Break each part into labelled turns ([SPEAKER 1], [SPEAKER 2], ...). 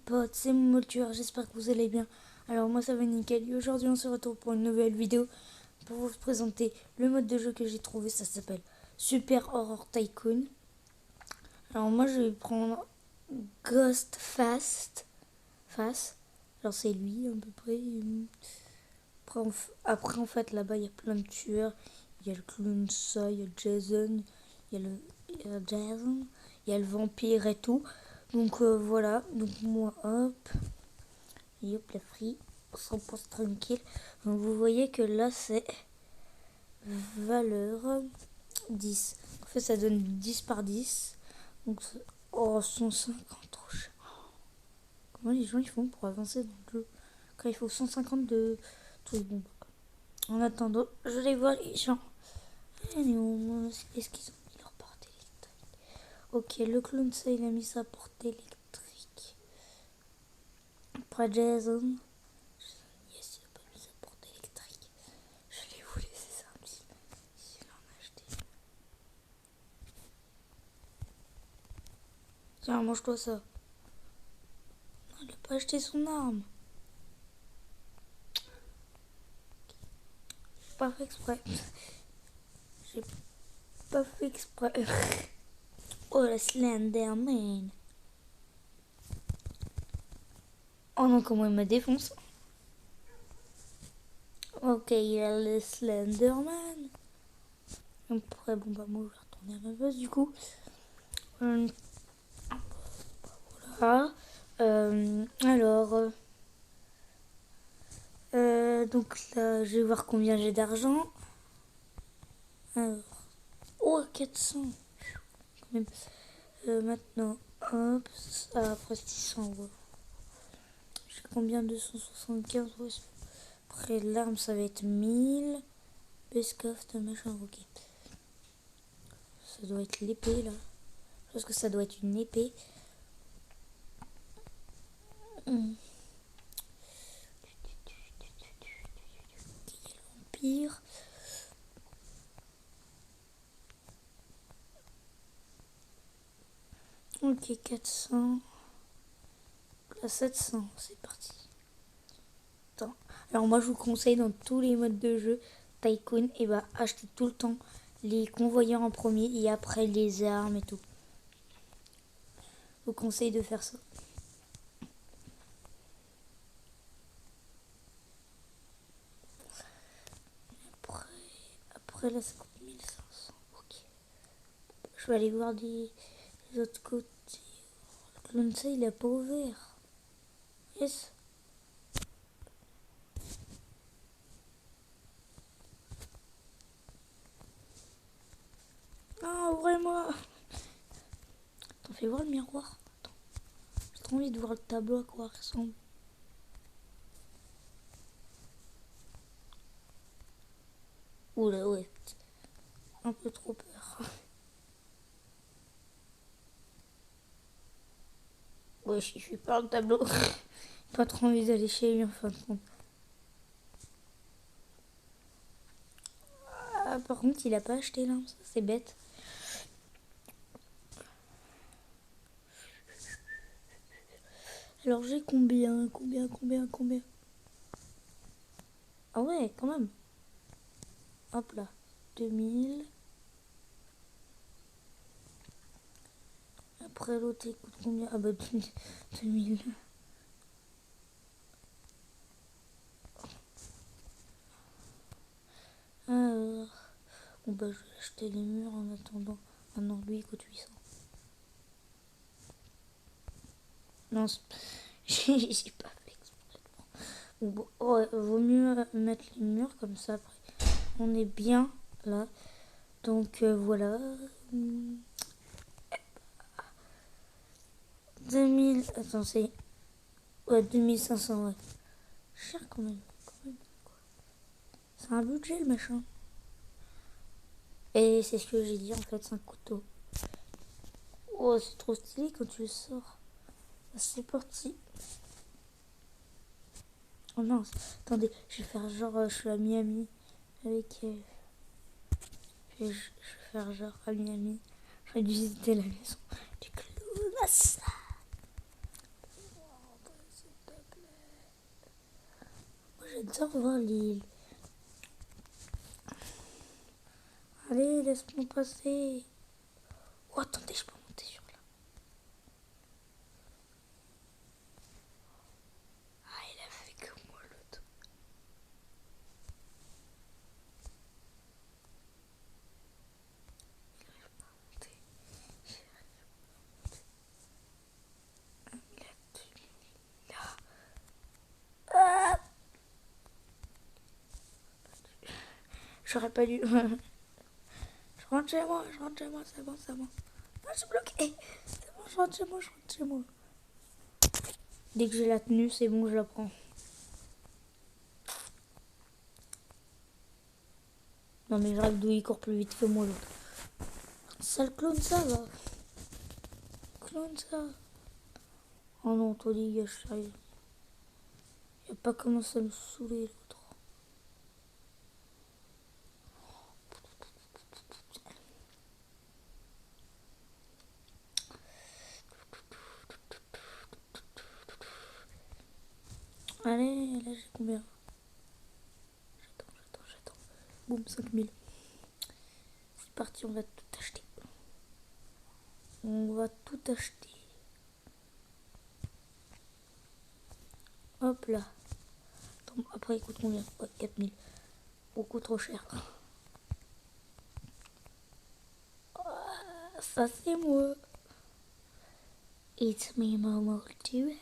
[SPEAKER 1] potes, c'est Moltueur, j'espère que vous allez bien. Alors moi ça va nickel et aujourd'hui on se retrouve pour une nouvelle vidéo pour vous présenter le mode de jeu que j'ai trouvé, ça s'appelle Super Horror Tycoon. Alors moi je vais prendre Ghost Face, alors c'est lui à peu près. Après en fait là-bas il y a plein de tueurs, il y a le clown ça, il y a Jason, il y a le vampire et tout. Donc voilà, donc moi hop. Et hop, la free, on s'en pose tranquille. Donc vous voyez que là c'est valeur 10. En fait ça donne 10 par 10. Donc oh 150 trop cher. Comment les gens ils font pour avancer dans le jeu quand il faut 150 de trucs. Bon, en attendant, je vais voir les gens. Est-ce qu'ils ont mis leur porte électrique? Ok, le clown ça il a mis sa porte électrique. Après Jason. Yes, il a pas mis sa porte électrique. Je l'ai voulu, c'est ça. Il en a acheté. Tiens, mange-toi ça. Non, il a pas acheté son arme. J'ai pas fait exprès. J'ai pas fait exprès. Oh, la Slenderman. Oh non, comment il me défonce. Ok, il a le Slenderman. Après, bon, bah, moi, je vais retourner à ma base, du coup. Voilà. Alors, donc là, je vais voir combien j'ai d'argent. Alors, oh, 400. Quand même. Maintenant, hop, ça, après 600, ouais. J'ai combien? 275, ouais. Après, l'arme, ça va être 1000. Best de machin, ok. Ça doit être l'épée, là. Je pense que ça doit être une épée. Vampire. Ok, 400. Là, 700, c'est parti. Attends. Alors moi, je vous conseille dans tous les modes de jeu Tycoon, et bah achetez tout le temps les convoyeurs en premier et après les armes et tout. Je vous conseille de faire ça. Après là, ça coûte 1500. Ok. Je vais aller voir des autres côtés. Le clown, ça, il a pas ouvert. Yes. Ah, ouvrez-moi. Attends, fais voir le miroir. Attends. J'ai trop envie de voir le tableau à quoi il ressemble. Oula, ouais. Un peu trop peur. Ouais, je suis pas le tableau. Pas trop envie d'aller chez lui en fin de compte. Ah, par contre, il a pas acheté l'arme, ça c'est bête. Alors j'ai combien? Ah ouais, quand même. Hop là, 2000. Après l'autre, il coûte combien? Ah bah 2000. Alors, bon bah je vais acheter les murs en attendant. Ah non, lui il coûte 800. Non, j'ai pas fait exprès. Bon, ouais, vaut mieux mettre les murs comme ça après. On est bien là. Donc voilà. 2000. Attends, c'est. Ouais, 2500, ouais. Cher quand même. C'est un budget le machin. Et c'est ce que j'ai dit en fait, c'est un couteau. Oh, c'est trop stylé quand tu le sors. C'est parti. Oh non, attendez, je vais faire genre je suis à Miami avec. Je vais faire genre à Miami. Je vais visiter la maison du clown. J'adore voir l'île. Allez, laisse-moi passer. Oh, attendez, je peux monter sur là. Ah, il a fait que moi l'autre. Il arrive pas à monter. Là. Ah, j'aurais pas dû. Je rentre chez moi, c'est bon, c'est bon. Ah, je suis bloquée. C'est bon, je rentre chez moi. Dès que j'ai la tenue, c'est bon, je la prends. Non mais je rêve d'où il court plus vite que moi l'autre. Sale clone ça va. Clone ça. Oh non, toi dégage, sérieux. Il a pas commencé à me saouler l'autre. Allez, là j'ai combien? J'attends. Boum, 5000. C'est parti, on va tout acheter. On va tout acheter. Hop là. Attends, après il coûte combien? Ouais, 4000. Beaucoup trop cher. Ça c'est moi. It's me, Momo, tu es.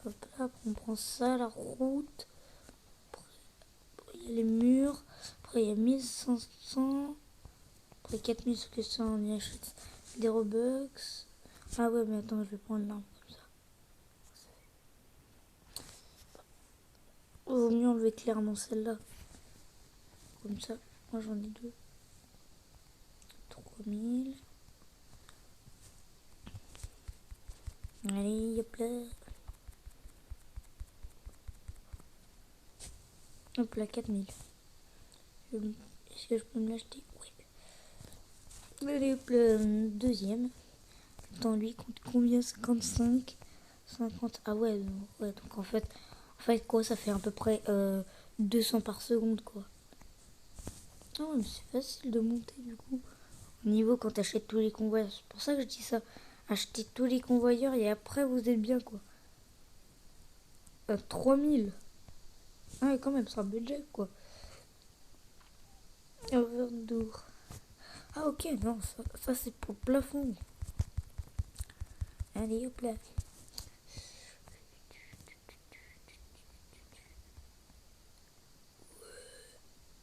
[SPEAKER 1] Hop là, on prend ça, la route. Après, il y a les murs. Après, il y a 1500. Après, 4000, ce que ça, on y achète des Robux. Ah ouais, mais attends, je vais prendre l'arme comme ça. Il vaut mieux enlever clairement celle-là. Comme ça. Moi, j'en ai deux. 3000. Allez, hop là. Hop là, 4000. Est-ce que je peux me l'acheter? Oui. Allez, hop là, deuxième. Attends, lui, compte combien? 55 50. Ah ouais, donc en fait, quoi, ça fait à peu près 200 par seconde, quoi. Ah ouais, mais c'est facile de monter, du coup. Au niveau, quand t'achètes tous les convoyeurs, c'est pour ça que je dis ça. Achetez tous les convoyeurs et après, vous êtes bien, quoi. 3000. Ah ouais, quand même, c'est un budget, quoi. Overdoor. Ah ok, non, ça c'est pour le plafond. Allez, hop là.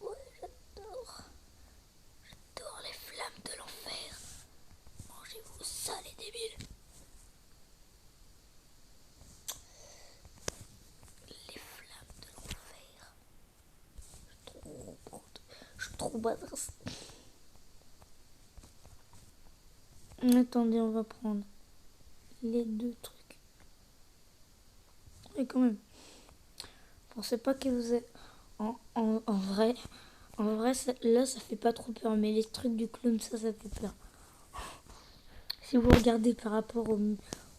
[SPEAKER 1] Ouais, j'adore. J'adore les flammes de l'enfer. Mangez-vous ça, les débiles. Les flammes de l'enfer. Je suis trop badass. Attendez, on va prendre les deux trucs. Et quand même, pensez pas que vous êtes... En vrai, là, ça fait pas trop peur. Mais les trucs du clown, ça fait peur. Si vous regardez par rapport au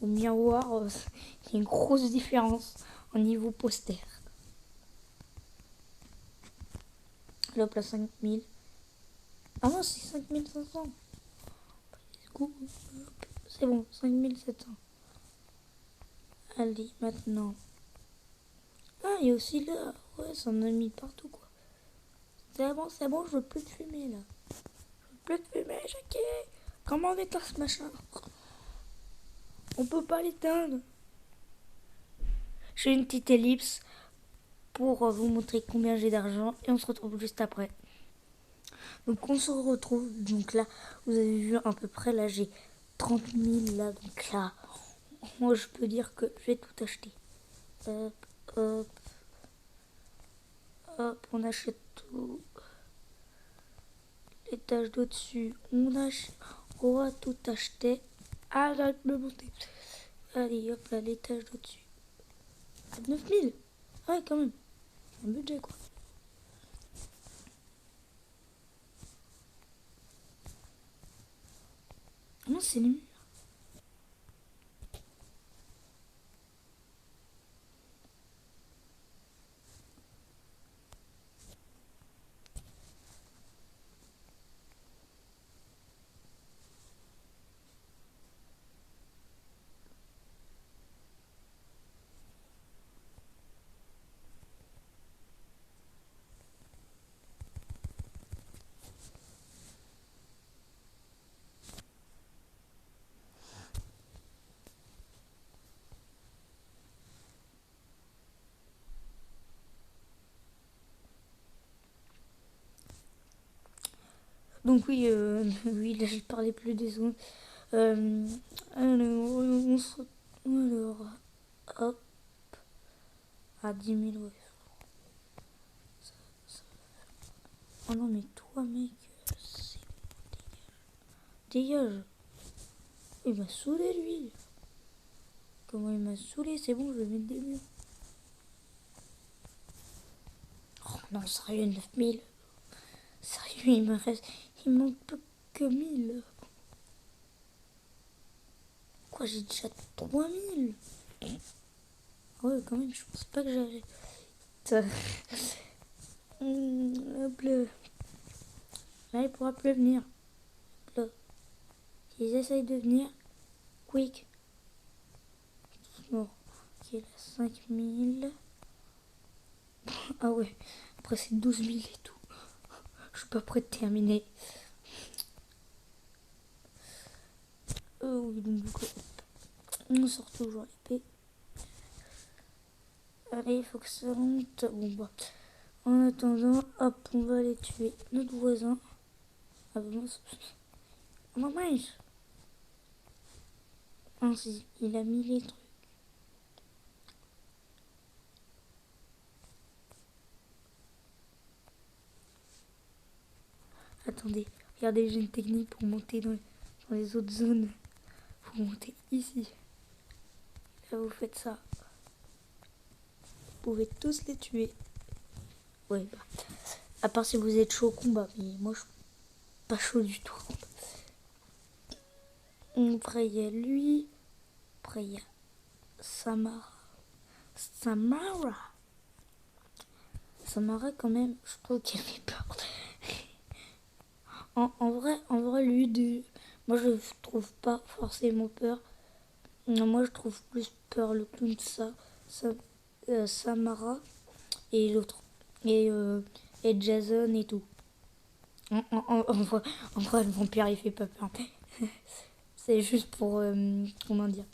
[SPEAKER 1] miroir, il y a une grosse différence au niveau poster. Là, hop là, 5000. Ah non, c'est 5500. C'est bon, 5700. Allez, maintenant. Ah, il y a aussi là. Ouais, ça en a mis partout, quoi. C'est bon, je veux plus de fumée, là. Je veux plus de fumée, Jackie. Comment on éteint ce machin? On peut pas l'éteindre. J'ai une petite ellipse pour vous montrer combien j'ai d'argent et on se retrouve juste après. Donc on se retrouve, donc là vous avez vu à peu près, là j'ai 30 000 là, donc là moi je peux dire que je vais tout acheter. Hop, hop, hop, on achète tout. L'étage d'au-dessus, on va tout acheter. Arrête de monter. Allez hop là, l'étage d'au-dessus. 9 000. Ouais quand même, un budget quoi. Non, c'est les murs. Donc oui, oui, là je parlais plus des ondes. Alors, alors, hop, à 10 000, ouais. Oh non, mais toi, mec, c'est... Dégage. Il m'a saoulé, lui. Comment il m'a saoulé? C'est bon, je vais mettre des murs. Oh non, sérieux, 9 000. Sérieux, il me reste... Il manque peu que 1 000. Quoi, j'ai déjà 3 000. Ouais, quand même, je pense pas que j'avais... Hop là. Là, il pourra plus venir. Là. Ils essayent de venir. Quick. Bon. Ok, là, 5 000. Ah ouais. Après, c'est 12 000 et tout. Je suis pas prêt de terminer. Oui, donc du coup, on sort toujours l'épée. Allez, il faut que ça monte. Bon, bah. En attendant, hop, on va aller tuer notre voisin. Ah bah mince. Oh non, mince. Ainsi, il a mis les trucs. Attendez, regardez, j'ai une technique pour monter dans les autres zones. Vous montez ici. Là, vous faites ça. Vous pouvez tous les tuer. Ouais, bah. À part si vous êtes chaud au combat. Mais moi, je suis pas chaud du tout. Après, il y a lui. Après, il y a Samara. Samara, quand même, je trouve qu'elle fait peur. En vrai, lui, moi, je trouve pas forcément peur. Non, moi, je trouve plus peur le clown Samara et l'autre. Et Jason et tout. En vrai, le vampire, il fait pas peur. C'est juste pour, comment dire,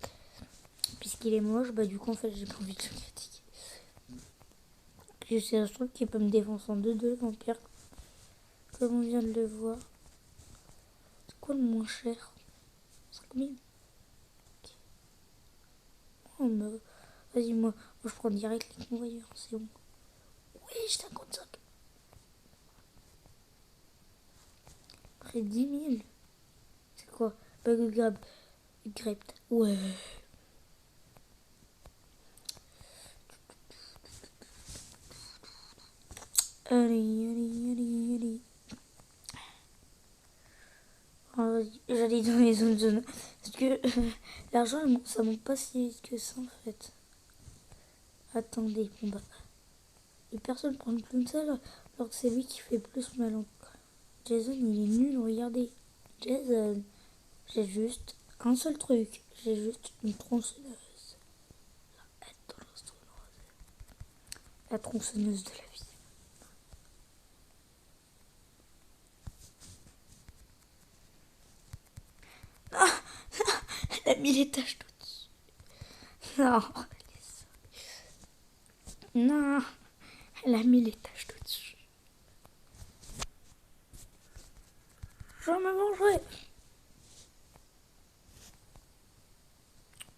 [SPEAKER 1] puisqu'il est moche, bah du coup, en fait, j'ai pas envie de le critiquer. C'est un truc qui peut me défoncer en deux, vampire, comme on vient de le voir. C'est quoi le moins cher? 5 000. Okay. Oh, vas-y, moi, je prends direct les convoyeurs, c'est bon. Oui, 55. Après 10 000. C'est quoi? Bug grab. Grept. Ouais. Allez. Oh, j'allais dans les zones. Parce que l'argent, ça monte pas si vite que ça, en fait. Attendez, bon bah. Et personne prend le clown ça, alors que c'est lui qui fait plus mal. Jason, il est nul, regardez. Jason, j'ai juste un seul truc. J'ai juste une tronçonneuse. La tronçonneuse de la vie. Ah, elle a mis les taches tout dessus. Non, non, elle a mis les taches tout dessus. Je me mangerai.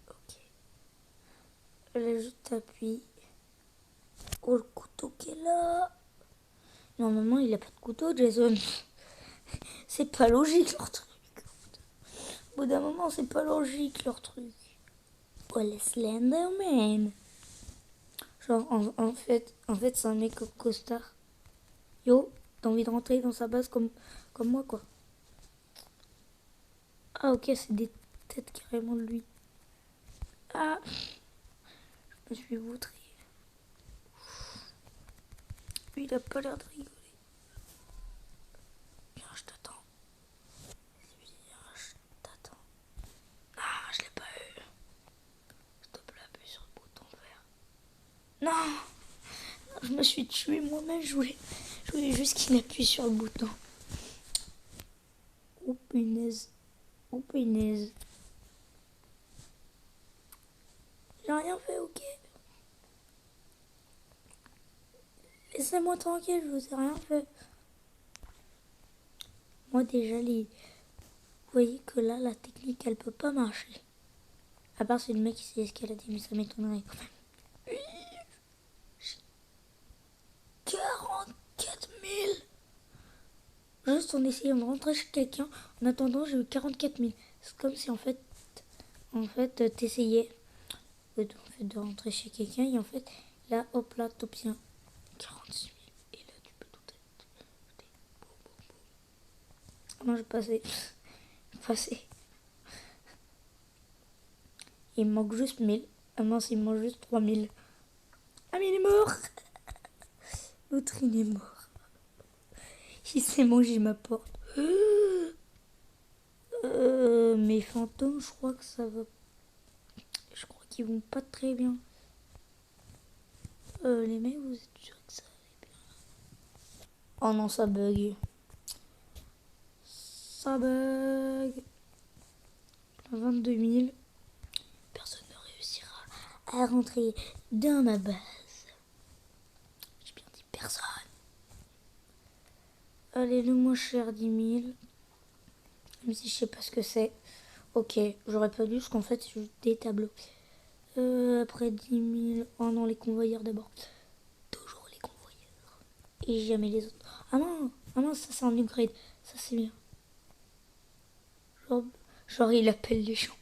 [SPEAKER 1] Ok. Là, je t'appuie. Oh, le couteau qui est là. Normalement, il a pas de couteau, Jason. C'est pas logique, leur truc. Au bout d'un moment, c'est pas logique, leur truc. Oh, le Slenderman. Genre, en fait c'est un mec au costard. Yo, t'as envie de rentrer dans sa base comme moi, quoi. Ah, ok, c'est des têtes carrément de lui. Ah, je me suis vautré. Lui, il a pas l'air de rigoler. Viens, je t'attends. Viens, je t'attends. Ah, je l'ai pas eu. S'il te plaît, appuie sur le bouton vert. Non, je me suis tué moi-même. Je voulais juste qu'il appuie sur le bouton. Oh punaise. Oh punaise. J'ai rien fait, ok. Laissez-moi tranquille, je vous ai rien fait. Moi déjà, vous voyez que là, la technique, elle peut pas marcher. À part si le mec il s'est escaladé, mais ça m'étonnerait quand même. 44 000. Juste en essayant de rentrer chez quelqu'un. En attendant, j'ai eu 44 000. C'est comme si en fait, t'essayais de rentrer chez quelqu'un et en fait, là, hop là, t'obtiens 46 000. Et là, tu peux tout être. Non, j'ai passé. Il me manque juste 1000. Ah mince, il me manque juste 3000. Ah mais il est mort. L'autre il est mort. Il s'est mangé ma porte. Mes fantômes, je crois que ça va. Je crois qu'ils vont pas très bien. Les mecs, vous êtes sûrs que ça va bien? Oh non, ça bug. Ça bug. 22 000. Personne ne réussira à rentrer dans ma base. J'ai bien dit personne. Allez, le moins cher, 10 000. Même si je sais pas ce que c'est. Ok, j'aurais pas dû parce qu'en fait, c'est juste des tableaux. Après 10 000. Oh non, les convoyeurs d'abord. Toujours les convoyeurs. Et jamais les autres. Ah non, ça c'est un upgrade. Ça c'est bien. Genre il appelle les gens.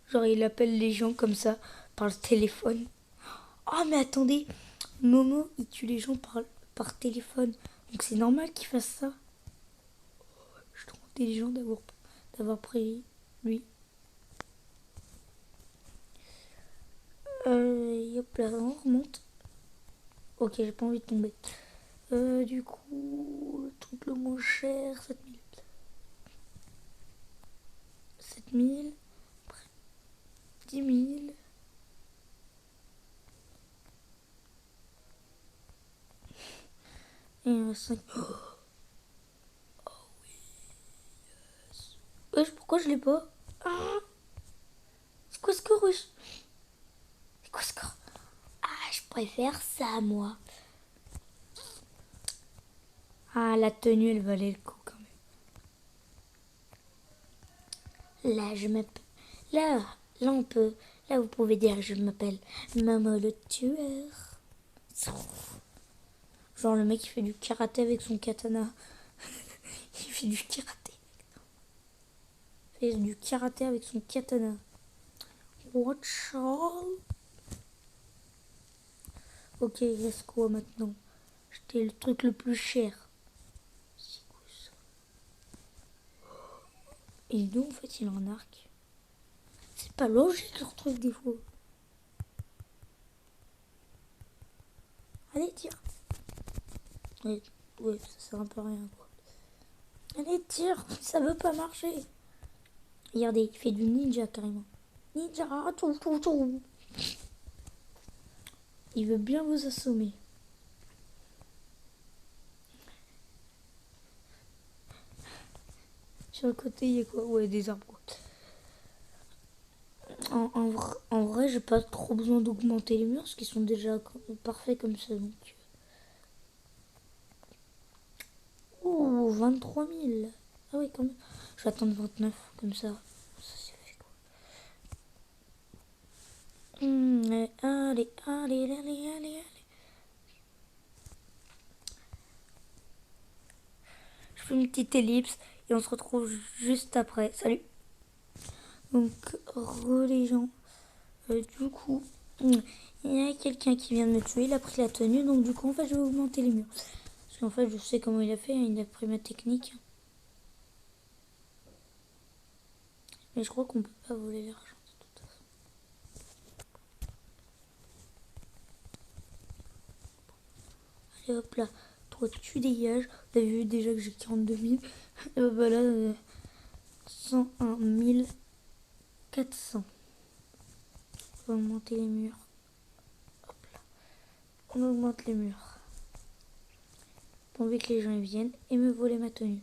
[SPEAKER 1] Genre il appelle les gens comme ça par le téléphone. Oh mais attendez, Momo il tue les gens par téléphone. Donc c'est normal qu'il fasse ça. Je trouve intelligent d'avoir pris lui. Hop là, on remonte. Ok, j'ai pas envie de tomber. Du coup, le truc le moins cher, 7 000. 7 000. 10 000. Et 5 000. Oh oui. Wesh, pourquoi je l'ai pas? Ah, c'est quoi ce score, wesh? C'est quoi ce score? Ah, je préfère ça, moi. Ah, la tenue, elle valait le coup quand même. Là, je m'appelle. Là, on peut. Là, vous pouvez dire, je m'appelle Momo le tueur. Genre, le mec, il fait du karaté avec son katana. Il fait du karaté. Il fait du karaté avec son katana. Watch out. Ok, reste quoi maintenant? J'étais le truc le plus cher. Et nous, en fait, il a un arc. C'est pas logique leur truc des fois. Allez, tire. Ouais, ça sert un peu à rien, quoi. Allez, tire. Ça veut pas marcher. Regardez, il fait du ninja carrément. Ninja, tout. Il veut bien vous assommer. Sur le côté, il y a quoi? Ouais, des arbres. En vrai, j'ai pas trop besoin d'augmenter les murs parce qu'ils sont déjà parfaits comme ça. Donc. Oh, 23 000. Ah oui, quand même. Je vais attendre 29 comme ça. Ça c'est fait quoi. Allez. Je fais une petite ellipse et on se retrouve juste après. Salut. Donc, les gens. Du coup, il y a quelqu'un qui vient de me tuer. Il a pris la tenue. Donc, du coup, en fait, je vais augmenter les murs. Parce qu'en fait, je sais comment il a fait. Il a pris ma technique. Mais je crois qu'on peut pas voler l'argent de toute façon. Allez hop là. Toi, tu dégages. Vous avez vu déjà que j'ai 42 000. Et hop là, 101 400. On va augmenter les murs. Hop là. On augmente les murs. Pour envie que les gens viennent et me voler ma tenue.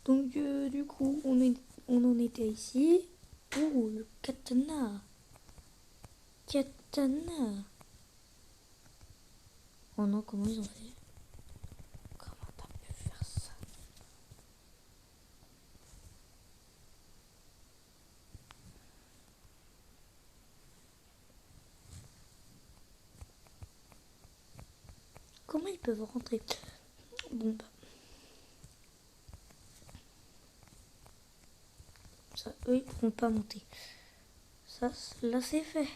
[SPEAKER 1] Donc du coup, on en était ici. Oh, le katana. Katana. Oh non, comment ils ont fait? Comment t'as pu faire ça? comment ils peuvent rentrer? Bon, bah. Ça, eux, ils pourront pas monter. Ça, là, c'est fait.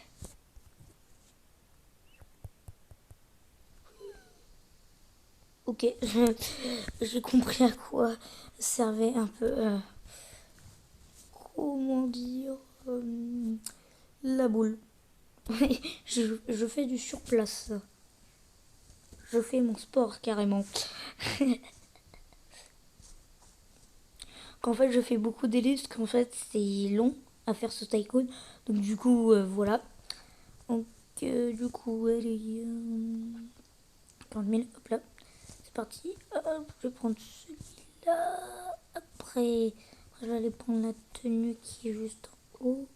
[SPEAKER 1] Ok, j'ai compris à quoi servait un peu, comment dire, la boule. je fais du surplace. Je fais mon sport carrément. Qu'en fait, je fais beaucoup d'élite parce qu'en fait, c'est long à faire ce tycoon. Donc, du coup, voilà. Donc, du coup, allez. 40 000, hop là. C'est parti. Hop, je vais prendre celui-là. Après, je vais aller prendre la tenue qui est juste en haut.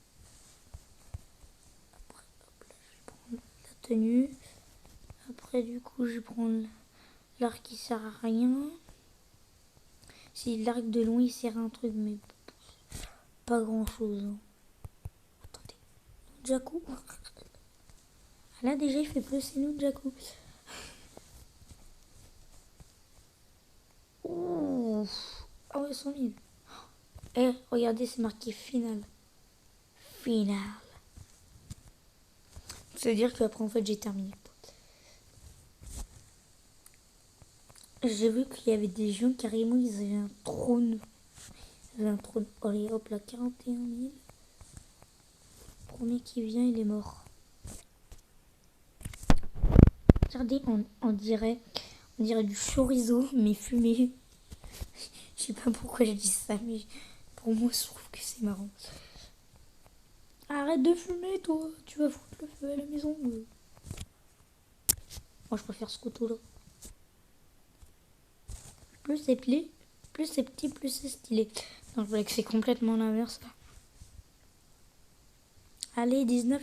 [SPEAKER 1] Après, hop là, je vais prendre la tenue. Après, du coup, je vais prendre l'arc qui sert à rien. Si l'arc de loin, il sert à un truc, mais pas grand chose. Attendez. Jaku. Là, déjà, il fait plus, c'est nous, Jaku. Ouh. Ah ouais, 100 000. Eh, regardez, c'est marqué final. Final. C'est-à-dire qu'après, en fait, j'ai terminé. J'ai vu qu'il y avait des gens, carrément, ils avaient un trône. Ils avaient un trône. Allez, hop là, 41 000. Le premier qui vient, il est mort. Regardez, on dirait du chorizo, mais fumé. Je sais pas pourquoi je dis ça, mais pour moi, je trouve que c'est marrant. Arrête de fumer, toi. Tu vas foutre le feu à la maison. Moi, je préfère ce couteau-là. Plus c'est petit, plus c'est stylé. Donc, je voulais que c'est complètement l'inverse. Allez, 19,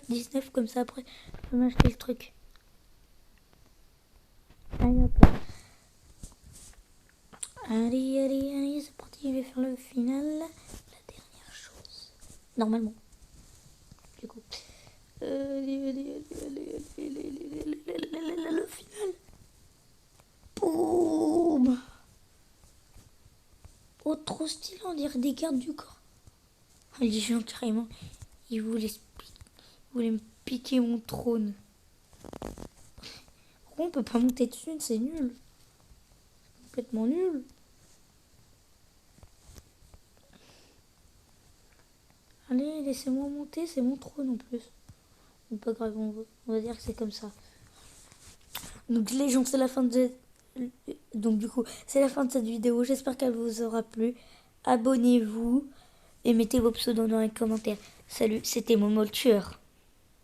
[SPEAKER 1] comme ça, après, je peux m'acheter le truc. Allez, hop là. Allez, c'est parti, je vais faire le final. La dernière chose. Normalement. Du coup. Le final. Boum. Oh, trop stylé, on dirait des gardes du corps. Les gens, carrément, ils voulaient me piquer mon trône. Pourquoi on peut pas monter dessus? C'est nul. Complètement nul. Allez, laissez-moi monter, c'est mon trône en plus. Donc pas grave, on va dire que c'est comme ça. Donc les gens, c'est la fin de... Donc du coup, c'est la fin de cette vidéo. J'espère qu'elle vous aura plu. Abonnez-vous et mettez vos pseudos dans les commentaires. Salut, c'était Momo le tueur.